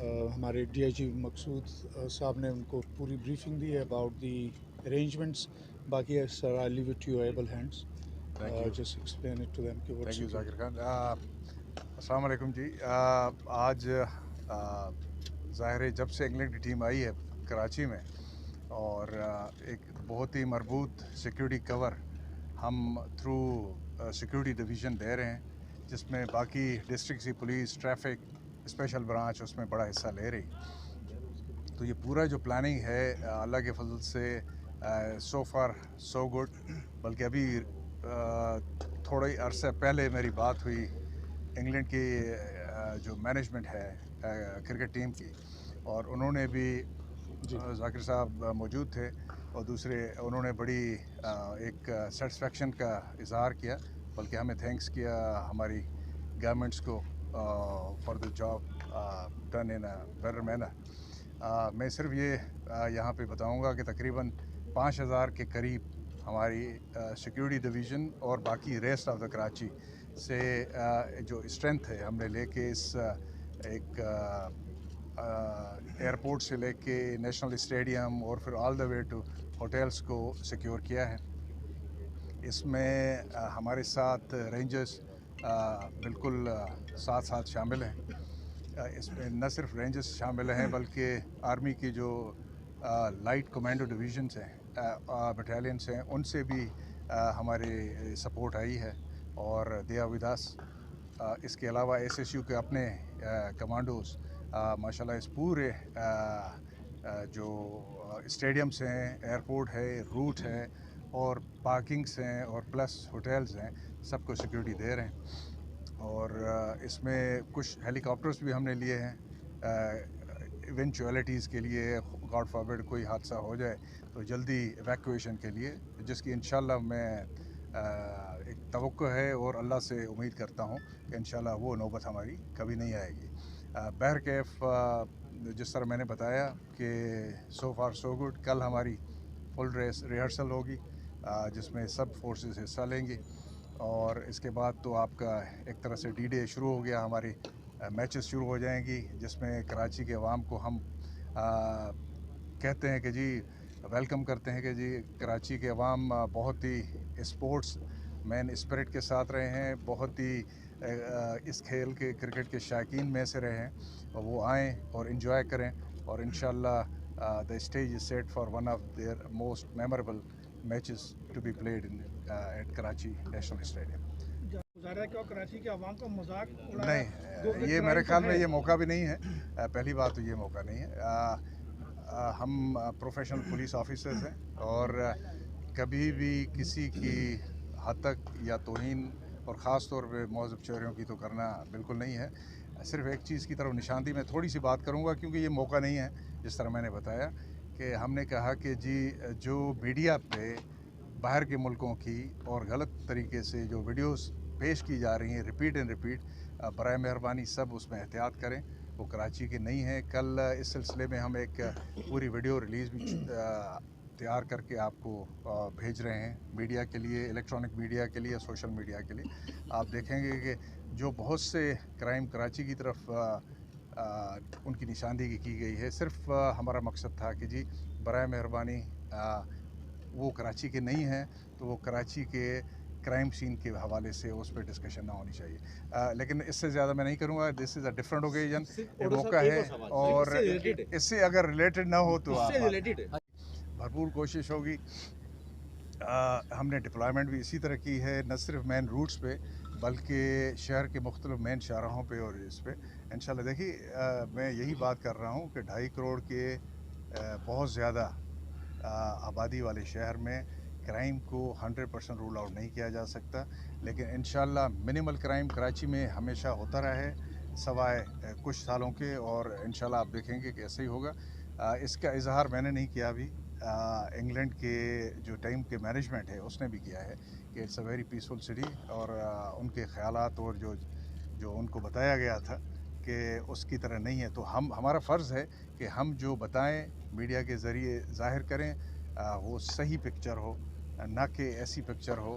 ہمارے D I جی مقصود صاحب نے ان کو پوری بریفنگ دی ہے اباؤٹ دی ارینجمنٹس. باقی sir I leave it to your able hands. Thank you just explain it to them کہ what thank you Zakir security. Khan. السلام علیکم جی. آج ظاہر ہے جب سے انگلینڈ کی ٹیم آئی ہے کراچی میں اور ایک بہت ہی مربوط سیکیورٹی کور ہم تھرو سیکیورٹی ڈویژن دے رہے ہیں جس میں باقی ڈسٹرکٹ سی پولیس ٹریفک اسپیشل برانچ اس میں بڑا حصہ لے رہی. تو یہ پورا جو پلاننگ ہے اللہ کے فضل سے سو فار سو گڈ. بلکہ ابھی تھوڑے عرصے پہلے میری بات ہوئی انگلینڈ کی جو مینجمنٹ ہے کرکٹ ٹیم کی، اور انہوں نے بھی جی ذاکر صاحب موجود تھے اور دوسرے انہوں نے بڑی ایک سیٹسفیکشن کا اظہار کیا، بلکہ ہمیں تھینکس کیا ہماری گورنمنٹس کو for the job done in better manner. میں صرف یہ یہاں پہ بتاؤں گا کہ تقریباً 5,000 کے قریب ہماری سیکیورٹی ڈویژن اور باقی ریسٹ آف دا کراچی سے جو اسٹرینتھ ہے ہم نے لے کے اس ایک ایئرپورٹ سے لے کے نیشنل اسٹیڈیم اور پھر آل دا وے ٹو ہوٹلس کو سیکیور کیا ہے. اس میں ہمارے ساتھ رینجرز بالکل ساتھ ساتھ شامل ہیں. اس میں نہ صرف رینجرز شامل ہیں بلکہ آرمی کی جو لائٹ کمانڈو ڈویژنس ہیں بٹالینس ہیں ان سے بھی ہمارے سپورٹ آئی ہے اور دے آر ود اس. اس کے علاوہ ایس ایس یو کے اپنے کمانڈوز ماشاءاللہ اس پورے جو اسٹیڈیمس ہیں، ایئرپورٹ ہے، روٹ ہے اور پارکنگس ہیں اور پلس ہوٹلز ہیں، سب کو سیکیورٹی دے رہے ہیں. اور اس میں کچھ ہیلی کاپٹرز بھی ہم نے لیے ہیں ایونچویلٹیز کے لیے، گاڈ فاربڈ کوئی حادثہ ہو جائے تو جلدی ایویکویشن کے لیے، جس کی انشاءاللہ میں ایک توقع ہے اور اللہ سے امید کرتا ہوں کہ انشاءاللہ وہ نوبت ہماری کبھی نہیں آئے گی. بہرکیف جس طرح میں نے بتایا کہ سو فار سو گڈ. کل ہماری فل ریہرسل ہوگی جس میں سب فورسز حصہ لیں گی اور اس کے بعد تو آپ کا ایک طرح سے ڈی ڈے شروع ہو گیا. ہماری میچز شروع ہو جائیں گی جس میں کراچی کے عوام کو ہم کہتے ہیں کہ جی ویلکم کرتے ہیں کہ جی کراچی کے عوام بہت ہی اسپورٹس مین اسپرٹ کے ساتھ رہے ہیں، بہت ہی اس کھیل کے کرکٹ کے شائقین میں سے رہے ہیں، اور وہ آئیں اور انجوائے کریں. اور انشاءاللہ the stage is set for one of their most memorable matches to be played in at Karachi National Stadium. ظاہر ہے کہ کراچی کے عوام کا مذاق اڑایا. نہیں، یہ میرے خیال میں یہ موقع بھی نہیں ہے. پہلی بات تو یہ موقع نہیں ہے. ہم پروفیشنل پولیس آفیسرز ہیں اور کبھی بھی کسی کی حد تک یا توہین اور خاص طور پہ مہذب چہروں کی تو کرنا بالکل نہیں ہے. صرف ایک چیز کی طرف نشاندہی میں تھوڑی سی بات کروں گا کیونکہ یہ موقع نہیں ہے. جس طرح میں نے بتایا کہ ہم نے کہا کہ جی جو میڈیا پہ باہر کے ملکوں کی اور غلط طریقے سے جو ویڈیوز پیش کی جا رہی ہیں ریپیٹ اینڈ ریپیٹ، برائے مہربانی سب اس میں احتیاط کریں. وہ کراچی کے نہیں ہیں. کل اس سلسلے میں ہم ایک پوری ویڈیو ریلیز بھی تیار کر کے آپ کو بھیج رہے ہیں میڈیا کے لیے، الیکٹرانک میڈیا کے لیے، سوشل میڈیا کے لیے. آپ دیکھیں گے کہ جو بہت سے کرائم کراچی کی طرف ان کی نشاندہی کی گئی ہے. صرف ہمارا مقصد تھا کہ جی برائے مہربانی وہ کراچی کے نہیں ہیں تو وہ کراچی کے کرائم سین کے حوالے سے اس پہ ڈسکشن نہ ہونی چاہیے. لیکن اس سے زیادہ میں نہیں کروں گا. دس از اے ڈفرینٹ اوکیزن، یہ موقع ہے اور اس سے اگر ریلیٹڈ نہ ہو تو بھرپور کوشش ہوگی. ہم نے ڈپلائمنٹ بھی اسی طرح کی ہے، نہ صرف مین روٹس پہ بلکہ شہر کے مختلف مین شاہراہوں پہ اور اس پہ انشاءاللہ. دیکھیے میں یہی بات کر رہا ہوں کہ 2.5 کروڑ کے بہت زیادہ آبادی والے شہر میں کرائم کو 100% رول آؤٹ نہیں کیا جا سکتا، لیکن انشاءاللہ منیمل کرائم کراچی میں ہمیشہ ہوتا رہے سوائے کچھ سالوں کے، اور انشاءاللہ آپ دیکھیں گے کہ ایسا ہی ہوگا. اس کا اظہار میں نے نہیں کیا ابھی، انگلینڈ کے جو ٹیم کے مینجمنٹ ہے اس نے بھی کیا ہے کہ it's a very peaceful city, اور ان کے خیالات اور جو ان کو بتایا گیا تھا کہ اس کی طرح نہیں ہے. تو ہمارا فرض ہے کہ ہم جو بتائیں میڈیا کے ذریعے ظاہر کریں وہ صحیح پکچر ہو، نہ کہ ایسی پکچر ہو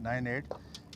98,